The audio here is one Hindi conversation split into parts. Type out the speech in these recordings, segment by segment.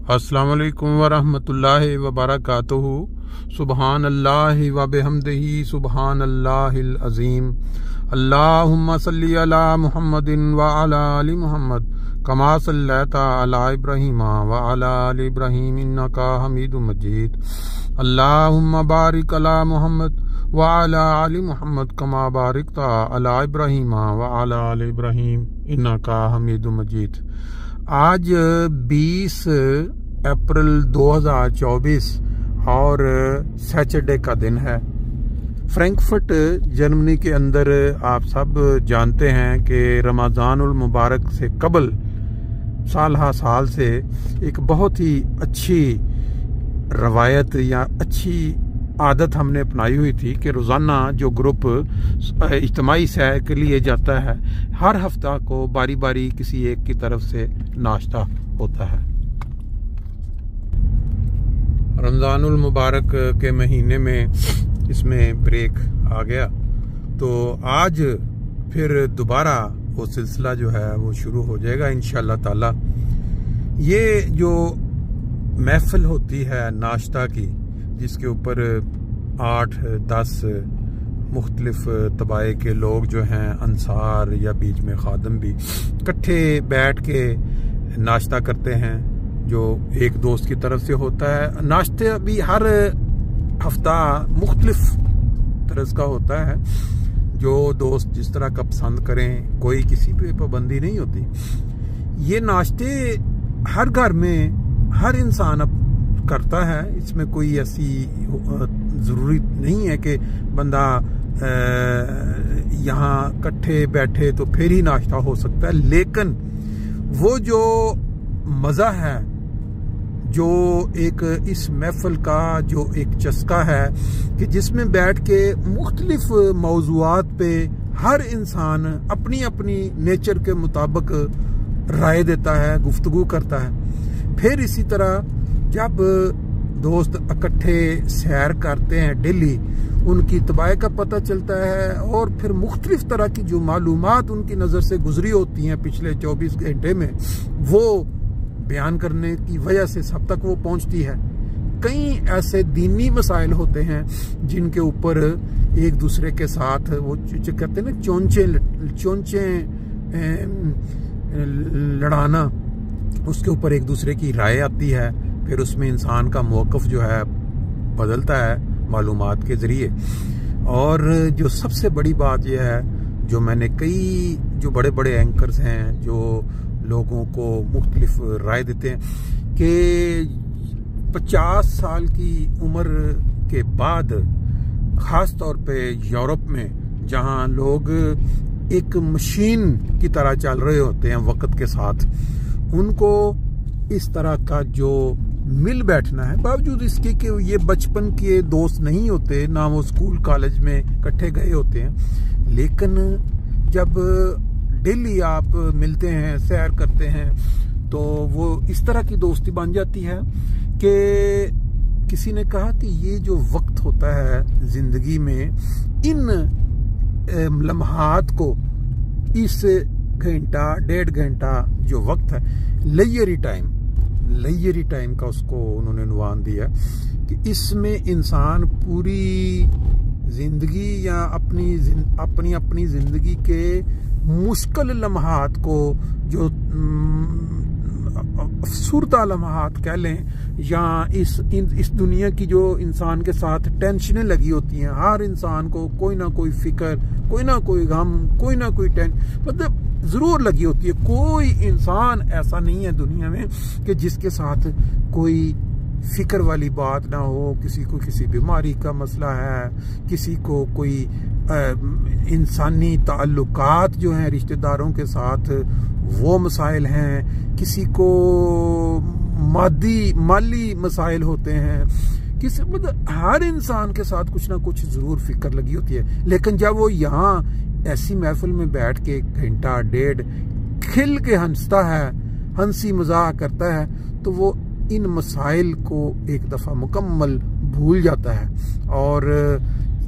अस्सलामु अलैकुम वरहमतुल्लाहि वबरकातुहू। सुबहान अल्लाह व बिहम्दिही सुबहान अल्लाहिल अज़ीम। अल्लाहुम्मा सल्ली अला मुहम्मदिन व अला आलि मुहम्मद कमा सल्लैता अला इब्राहीम व अला आलि इब्राहीम इन्नका हमीदुम मजीद। अल्लाहुम्मा बारिक अला मुहम्मद व अला आलि मुहम्मद कमा बारिकता अला इब्राहीम व अला आलि इब्राहीम इन्नका हमीदुम मजीद। आज 20 अप्रैल 2024 और सैटरडे का दिन है। फ्रैंकफर्ट जर्मनी के अंदर आप सब जानते हैं कि रमज़ानुल मुबारक से कबल साल से एक बहुत ही अच्छी रवायत या अच्छी आदत हमने अपनाई हुई थी कि रोज़ाना जो ग्रुप इज्तिमाई सैर के लिए जाता है, हर हफ्ता को बारी बारी किसी एक की तरफ से नाश्ता होता है। रमज़ानुल मुबारक के महीने में इसमें ब्रेक आ गया, तो आज फिर दोबारा वो सिलसिला जो है वो शुरू हो जाएगा इंशाअल्लाह ताला। ये जो महफिल होती है नाश्ता की, जिसके ऊपर 8-10 मुख्तलिफ तबाए के लोग जो हैं, अंसार या बीच में खादम भी इकट्ठे बैठ के नाश्ता करते हैं, जो एक दोस्त की तरफ से होता है। नाश्ते भी हर हफ्ता मुख्तलिफ तरह का होता है, जो दोस्त जिस तरह का पसंद करें, कोई किसी पे पाबंदी नहीं होती। ये नाश्ते हर घर में हर इंसान अब करता है, इसमें कोई ऐसी ज़रूरी नहीं है कि बंदा यहाँ इकट्ठे बैठे तो फिर ही नाश्ता हो सकता है। लेकिन वो जो मज़ा है, जो एक इस महफिल का जो एक चस्का है कि जिसमें बैठ के मुख्तलिफ मौज़ूआत पे हर इंसान अपनी अपनी नेचर के मुताबिक राय देता है, गुफ्तगू करता है। फिर इसी तरह जब दोस्त इकट्ठे सैर करते हैं डेली, उनकी तबाह का पता चलता है और फिर मुख्तलिफ तरह की जो मालूमात उनकी नज़र से गुजरी होती हैं पिछले 24 घंटे में, वो बयान करने की वजह से सब तक वो पहुंचती है। कई ऐसे दीनी मसाइल होते हैं जिनके ऊपर एक दूसरे के साथ वो जो कहते हैं ना चोंचे लड़ाना, उसके ऊपर एक दूसरे की राय आती है। फिर उसमें इंसान का मौक़िफ़ जो है बदलता है मालूमात के ज़रिए। और जो सबसे बड़ी बात यह है, जो मैंने कई जो बड़े बड़े एंकर्स हैं जो लोगों को मुख्तलिफ राय देते हैं कि 50 साल की उम्र के बाद, ख़ास तौर पे यूरोप में, जहाँ लोग एक मशीन की तरह चल रहे होते हैं वक्त के साथ, उनको इस तरह का जो मिल बैठना है, बावजूद इसके कि ये बचपन के दोस्त नहीं होते, ना वो स्कूल कॉलेज में इकट्ठे गए होते हैं, लेकिन जब डेली आप मिलते हैं, सैर करते हैं, तो वो इस तरह की दोस्ती बन जाती है कि किसी ने कहा कि ये जो वक्त होता है जिंदगी में, इन लम्हात को, इस घंटा 1.5 घंटा जो वक्त है, लेयरी टाइम का उसको उन्होंने नुवान दिया कि इसमें इंसान पूरी जिंदगी या अपनी जिंदगी के मुश्किल लम्हात को, जो अफसुर्दा लम्हात कह लें, या इस दुनिया की जो इंसान के साथ टेंशनें लगी होती हैं, हर इंसान को कोई ना कोई फिक्र, कोई ना कोई गम, कोई ना कोई मतलब जरूर लगी होती है। कोई इंसान ऐसा नहीं है दुनिया में कि जिसके साथ कोई फिक्र वाली बात ना हो। किसी को किसी बीमारी का मसला है, किसी को कोई इंसानी ताल्लुकात जो हैं रिश्तेदारों के साथ, वो मसाइल हैं, किसी को माली मसाइल होते हैं, किसी मतलब हर इंसान के साथ कुछ ना कुछ जरूर फिक्र लगी होती है। लेकिन जब वो यहाँ ऐसी महफिल में बैठ के घंटा डेढ़ खिल के हंसता है, हंसी मजाक करता है, तो वो इन मसाइल को एक दफ़ा मुकम्मल भूल जाता है। और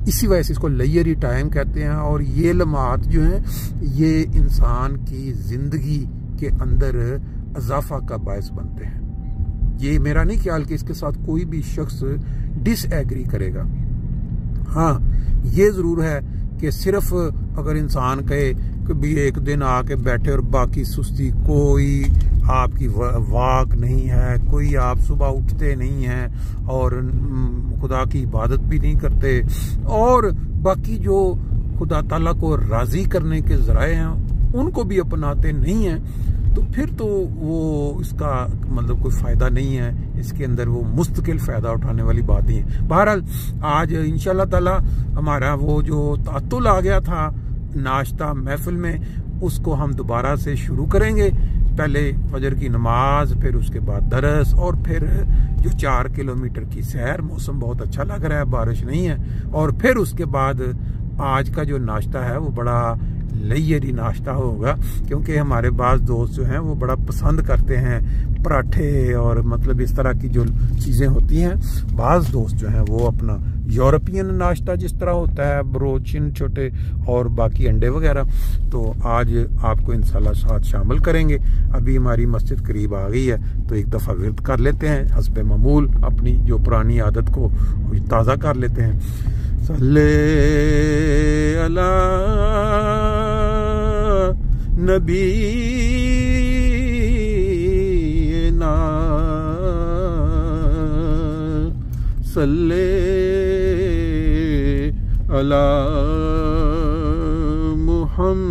इसी वजह से इसको लेयरी टाइम कहते हैं। और ये लम्हात जो हैं ये इंसान की ज़िंदगी के अंदर इजाफा का बायस बनते हैं। ये मेरा नहीं ख्याल कि इसके साथ कोई भी शख्स डिसएग्री करेगा। हाँ, ये ज़रूर है कि सिर्फ अगर इंसान कहे कि भी एक दिन आके बैठे और बाकी सुस्ती, कोई आपकी वाक नहीं है, कोई आप सुबह उठते नहीं हैं और खुदा की इबादत भी नहीं करते, और बाकी जो खुदा ताला को राज़ी करने के ज़राए हैं उनको भी अपनाते नहीं हैं, तो फिर तो वो इसका मतलब कोई फ़ायदा नहीं है। इसके अंदर वो मुस्तकिल फ़ायदा उठाने वाली बात ही है। बहरहाल आज इंशाल्लाह ताला हमारा वो जो तातुल आ गया था नाश्ता महफिल में, उसको हम दोबारा से शुरू करेंगे। पहले फजर की नमाज, फिर उसके बाद दरस, और फिर जो 4 किलोमीटर की सैर। मौसम बहुत अच्छा लग रहा है, बारिश नहीं है। और फिर उसके बाद आज का जो नाश्ता है वो बड़ा लेयरी नाश्ता होगा, क्योंकि हमारे पास दोस्त जो हैं वो बड़ा पसंद करते हैं पराठे और मतलब इस तरह की जो चीज़ें होती हैं। बाज़ दोस्त जो हैं वो अपना यूरोपियन नाश्ता जिस तरह होता है, ब्रोचिन छोटे और बाकी अंडे वगैरह, तो आज आपको इंशाल्लाह साथ शामिल करेंगे। अभी हमारी मस्जिद करीब आ गई है तो एक दफ़ा विर्द कर लेते हैं, हस्बे मामूल अपनी जो पुरानी आदत को ताज़ा कर लेते हैं। सल्ले अला नबी ना सल्ले अला मुहम्मदिन।